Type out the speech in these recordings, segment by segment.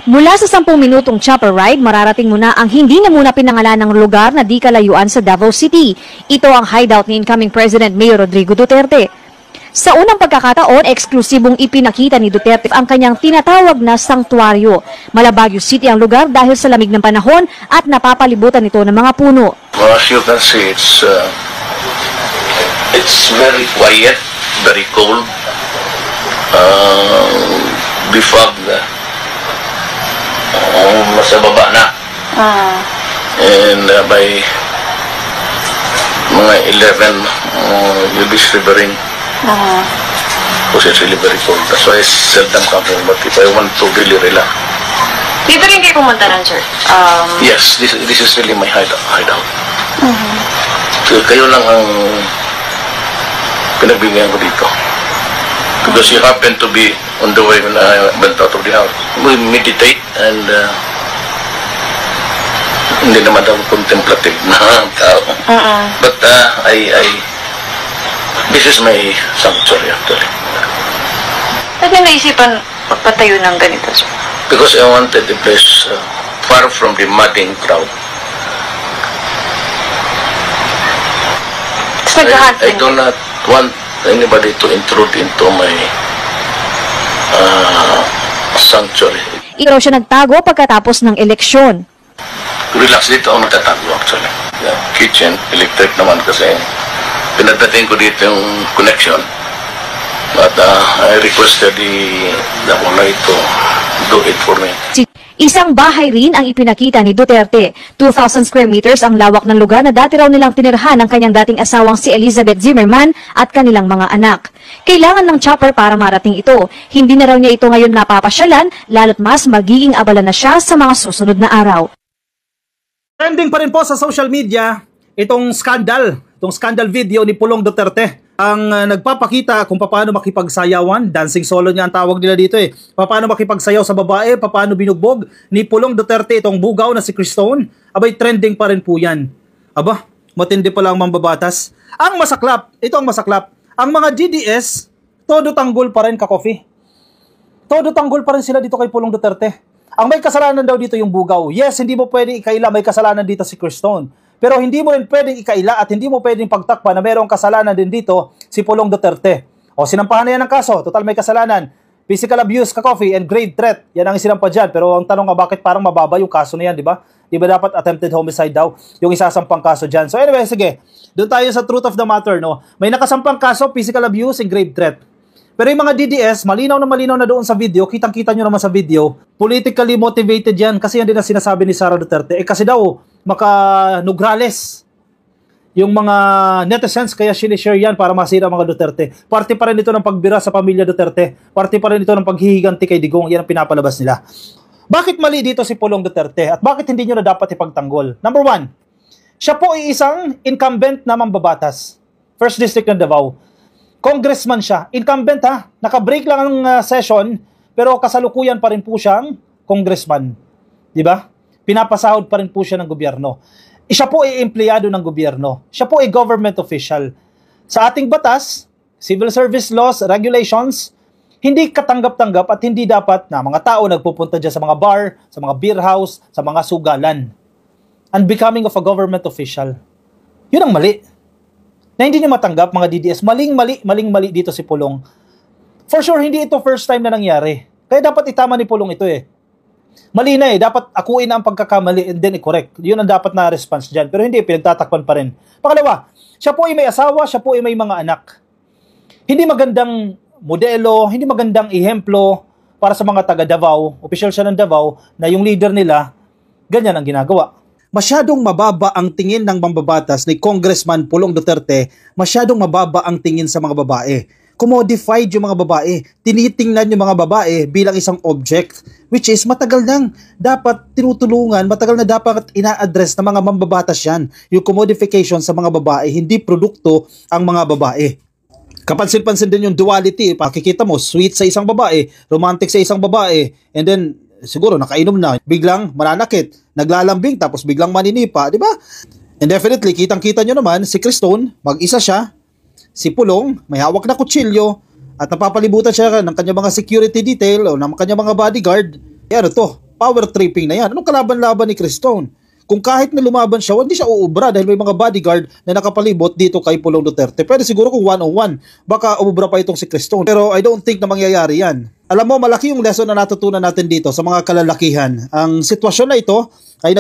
Mula sa 10 minutong chopper ride, mararating mo na ang hindi na muna pinangalan ng lugar na di kalayuan sa Davao City. Ito ang hideout ni incoming President Mayor Rodrigo Duterte. Sa unang pagkakataon, eksklusibong ipinakita ni Duterte ang kanyang tinatawag na sanktuaryo. Malabagyo City ang lugar dahil sa lamig ng panahon at napapalibutan ito ng mga puno. Well, as you can see, it's very quiet, very cold, befogged. Nasa baba na. And by mga 11, you'll be shivering. Because it's really very cold. That's why I seldom come home. But if I want to really relax. Dito rin kayo pumunta ng church? Yes, this is really my hideout. So, kayo lang ang pinagbigyan ko dito. Because you happen to be on the way when I went out of the house. We meditate and hindi naman ako contemplative na tao. But this is my sanctuary actually. Ba't yung naisipan magpatayo ng ganito, sir? Because I wanted a place far from the madding crowd. I do not want anybody to intrude into my sanctuary. Ito siya nagtago pagkatapos ng eleksyon. Relax dito ako natatago actually. Yeah, kitchen, electric naman kasi pinagdating ko dito yung connection. But I requested the owner to do it for me. Isang bahay rin ang ipinakita ni Duterte. 2,000 square meters ang lawak ng lugar na dati raw nilang tinirhan ng kanyang dating asawang si Elizabeth Zimmerman at kanilang mga anak. Kailangan ng chopper para marating ito. Hindi na raw niya ito ngayon napapasyalan, lalo't mas magiging abala na siya sa mga susunod na araw. Trending pa rin po sa social media itong scandal video ni Pulong Duterte. Ang nagpapakita kung paano makipagsayawan, dancing solo niya ang tawag nila dito eh. Paano makipagsayaw sa babae, paano binugbog ni Pulong Duterte itong bugaw na si Cristone. Abay, trending pa rin po yan. Aba, matindi pala ang mambabatas. Ang masaklap, ito ang masaklap. Ang mga DDS, todo tanggol pa rin ka-coffee. Todo tanggol pa rin sila dito kay Pulong Duterte. Ang may kasalanan daw dito yung bugaw. Yes, hindi mo pwede ikaila, may kasalanan dito si Cristone. Pero hindi mo rin pwedeng ikaila at hindi mo pwedeng pagtakpa na mayroong kasalanan din dito si Pulong Duterte. O sinampahan na yan ng kaso, total may kasalanan. Physical abuse, ka-coffee, and grave threat. Yan ang sinampa dyan. Pero ang tanong nga, bakit parang mababa yung kaso na yan, di ba? Di ba dapat attempted homicide daw yung isasampang kaso dyan? So anyway, sige. Doon tayo sa truth of the matter, no? May nakasampang kaso, physical abuse and grave threat. Pero yung mga DDS, malinaw na doon sa video, kitang-kita nyo naman sa video, politically motivated yan kasi yan din ang sinasabi ni Sara Duterte. Eh kasi daw, makanugrales yung mga netizens kaya sinishare yan para masira mga Duterte. Parte pa rin ito ng pagbira sa pamilya Duterte. Parte pa rin ito ng paghihiganti kay Digong. Yan ang pinapalabas nila. Bakit mali dito si Pulong Duterte? At bakit hindi nyo na dapat ipagtanggol? Number one, siya po ay isang incumbent na mambabatas. First District ng Davao. Congressman siya. Incumbent ha. Naka-break lang ang session pero kasalukuyan pa rin po siyang congressman. Diba? Pinapasahod pa rin po siya ng gobyerno. Siya po ay empleyado ng gobyerno. Siya po ay government official. Sa ating batas, civil service laws, regulations, hindi katanggap-tanggap at hindi dapat na mga tao nagpupunta dyan sa mga bar, sa mga beer house, sa mga sugalan. And becoming of a government official. Yun ang mali. Na hindi nyo matanggap mga DDS. Maling-mali dito si Pulong. For sure, hindi ito first time na nangyari. Kaya dapat itama ni Pulong ito eh. Mali na eh. Dapat akuin na ang pagkakamali and then i-correct. Yun ang dapat na response dyan. Pero hindi, pinagtatakpan pa rin. Pangalawa, siya po ay may asawa, siya po ay may mga anak. Hindi magandang modelo, hindi magandang ehemplo para sa mga taga Davao, official siya ng Davao, na yung leader nila, ganyan ang ginagawa. Masyadong mababa ang tingin ng mambabatas ni Congressman Pulong Duterte, masyadong mababa ang tingin sa mga babae. Commodified yung mga babae, tinitingnan yung mga babae bilang isang object, which is matagal nang dapat tinutulungan, matagal na dapat ina-address ng mga mambabatas yan. Yung commodification sa mga babae, hindi produkto ang mga babae. Kapansin-pansin din yung duality, pakikita mo, sweet sa isang babae, romantic sa isang babae, and then siguro nakainom na, biglang mananakit, naglalambing tapos biglang maninipa, di ba? And definitely, kitang-kita nyo naman, si Cristone, mag-isa siya, si Pulong, may hawak na kutsilyo, at napapalibutan siya ng kanyang mga security detail o ng kanyang mga bodyguard. Ano to? power tripping na yan. Anong kalaban-laban ni Cristone? Kung kahit na lumaban siya, hindi siya uubra dahil may mga bodyguard na nakapalibot dito kay Pulong Duterte. Pero siguro kung one-on-one, baka uubra pa itong si Cristone. Pero I don't think na mangyayari yan. Alam mo, malaki yung lesson na natutunan natin dito sa mga kalalakihan. Ang sitwasyon na ito ay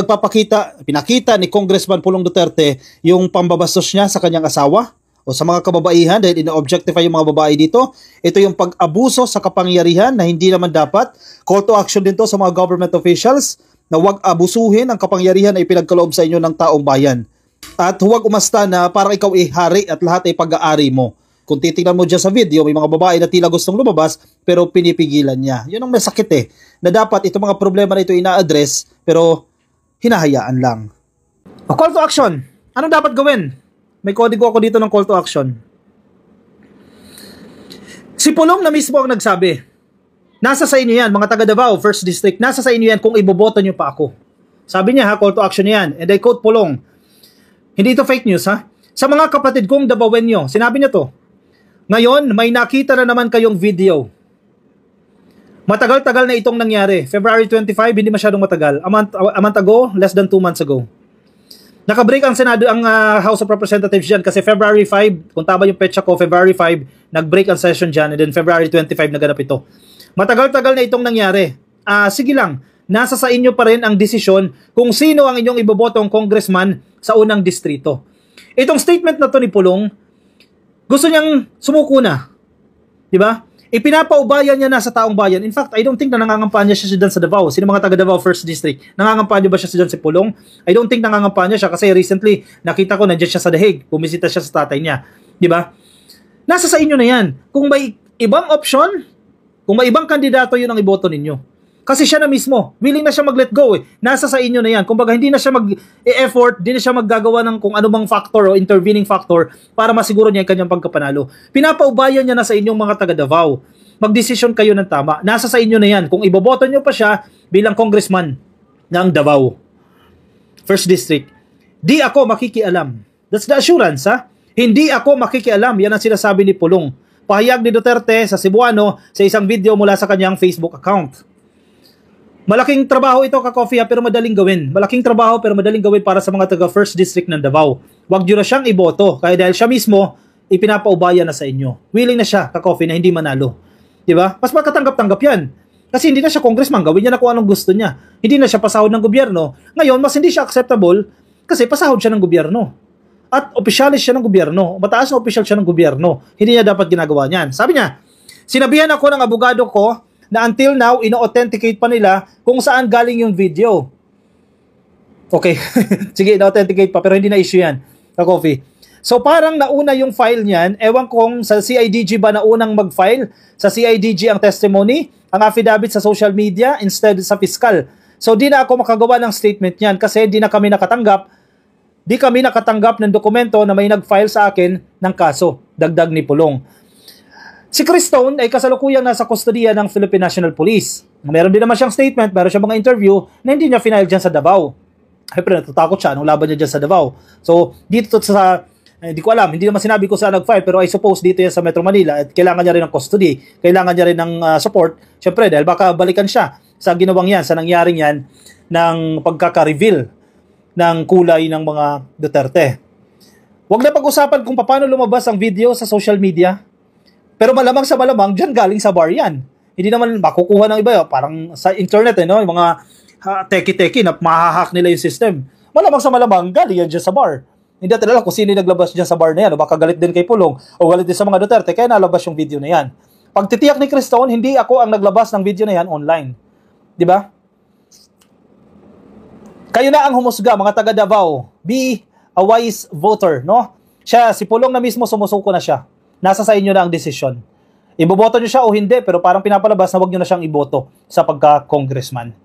pinakita ni Congressman Pulong Duterte yung pambabastos niya sa kanyang asawa o sa mga kababaihan dahil ina-objectify yung mga babae dito. Ito yung pag-abuso sa kapangyarihan na hindi naman dapat. Call to action din to sa mga government officials na huwag abusuhin ang kapangyarihan na ipinagkaloob sa inyo ng taong bayan. At huwag umasta na parang ikaw hari at lahat ay pag-aari mo. Kung titingnan mo dyan sa video, may mga babae na tila gustong lumabas pero pinipigilan niya. Yun ang masakit na dapat itong mga problema na ito ina-address pero hinahayaan lang. O, call to action. Ano dapat gawin? May kodigo ako dito ng call to action. Si Pulong na mismo ang nagsabi, nasa sa inyo yan, mga taga Davao, 1st District, nasa sa inyo yan kung iboboto nyo pa ako. Sabi niya call to action yan. And I quote Pulong. Hindi ito fake news Sa mga kapatid kong Davaoenyo, sinabi niya to. Ngayon, may nakita na naman kayong video. Matagal-tagal na itong nangyari. February 25, hindi masyadong matagal. A month ago, less than 2 months ago. Nakabreak ang Senado, ang House of Representatives dyan kasi February 5, kung tama yung petsa ko, February 5, nag-break ang session dyan and then February 25 naganap ito. Matagal-tagal na itong nangyari. Sige lang, nasa sa inyo pa rin ang desisyon kung sino ang inyong ibobotong congressman sa unang distrito. Itong statement na to ni Pulong, gusto niyang sumuko na. Diba? Ipinapaubaya niya na sa taong bayan. In fact, I don't think na nangangampanya siya dyan sa Davao. Sino mga taga Davao 1st District? Nangangampanya ba siya dyan si Pulong? I don't think nangangampanya siya kasi recently nakita ko nandiyan siya sa The Hague. Bumisita siya sa tatay niya. Diba? Nasa sa inyo na yan. Kung may ibang option, kung may ibang kandidato, yun ang iboto ninyo. Kasi siya na mismo, willing na siya mag-let go Nasa sa inyo na yan. Kumbaga, hindi na siya mag-effort, hindi na siya maggagawa ng kung anumang factor o intervening factor para masiguro niya yung kanyang pagkapanalo. Pinapaubayan niya na sa inyong mga taga Davao. Magdesisyon kayo ng tama. Nasa sa inyo na yan. Kung iboboto niyo pa siya bilang congressman ng Davao 1st District, di ako makikialam. That's the assurance, Hindi ako makikialam. Yan ang sinasabi ni Pulong. Pahayag ni Duterte sa Cebuano sa isang video mula sa kanyang Facebook account. Malaking trabaho ito, ka-coffee, pero madaling gawin. Malaking trabaho pero madaling gawin para sa mga taga 1st District ng Davao. Huwag nyo na siyang iboto kaya dahil siya mismo ipinapaubaya na sa inyo. Willing na siya, ka-coffee, na hindi manalo. Diba? Mas magkatanggap-tanggap yan. Kasi hindi na siya congressman, gawin niya na kung anong gusto niya. Hindi na siya pasahod ng gobyerno. Ngayon, mas hindi siya acceptable kasi pasahod siya ng gobyerno. At opisyalis siya ng gobyerno. Mataas na opisyal siya ng gobyerno. Hindi niya dapat ginagawa niyan. Sabi niya, sinabihan ako ng abogado ko na until now, ino-authenticate pa nila kung saan galing yung video. Okay. Sige, ino-authenticate pa pero hindi na issue yan. Ka-coffee. So parang nauna yung file niyan. Ewan kung sa CIDG ba naunang mag-file. Sa CIDG ang testimony, ang affidavit sa social media instead sa fiscal. So di na ako makagawa ng statement niyan kasi di kami nakatanggap ng dokumento na may nag-file sa akin ng kaso. Dagdag ni Pulong. Si Cristone ay kasalukuyang nasa kustodiya ng Philippine National Police. Meron din naman siyang statement, meron siyang mga interview na hindi niya final dyan sa Davao. Siyempre, natatakot siya nung laban niya dyan sa Davao. So, dito sa, hindi ko alam, hindi naman sinabi ko saan nag-file, pero I suppose dito yan sa Metro Manila at kailangan niya rin ng custody, kailangan niya rin ng support. Siyempre, dahil baka balikan siya sa ginawang yan, sa nangyaring yan, ng pagkaka-reveal ng kulay ng mga Duterte. Huwag na pag-usapan kung paano lumabas ang video sa social media. Pero malamang sa malamang, dyan galing sa bar yan. Hindi naman makukuha ng iba. Parang sa internet, yung mga teki-teki na mahahack nila yung system. Malamang sa malamang, galing yan dyan sa bar. Hindi natin alam kung sino yung naglabas dyan sa bar na yan. O baka galit din kay Pulong o galit din sa mga Duterte. Kaya nalabas yung video na yan. Pagtitiyak ni Cristone, hindi ako ang naglabas ng video na yan online. Diba? Kayo na ang humusga, mga taga Davao. Be a wise voter, no? Siya, si Pulong na mismo sumusuko na siya. Nasa sa inyo na ang desisyon. Iboboto nyo siya o hindi, pero parang pinapalabas na wag nyo na siyang iboto sa pagka-congressman.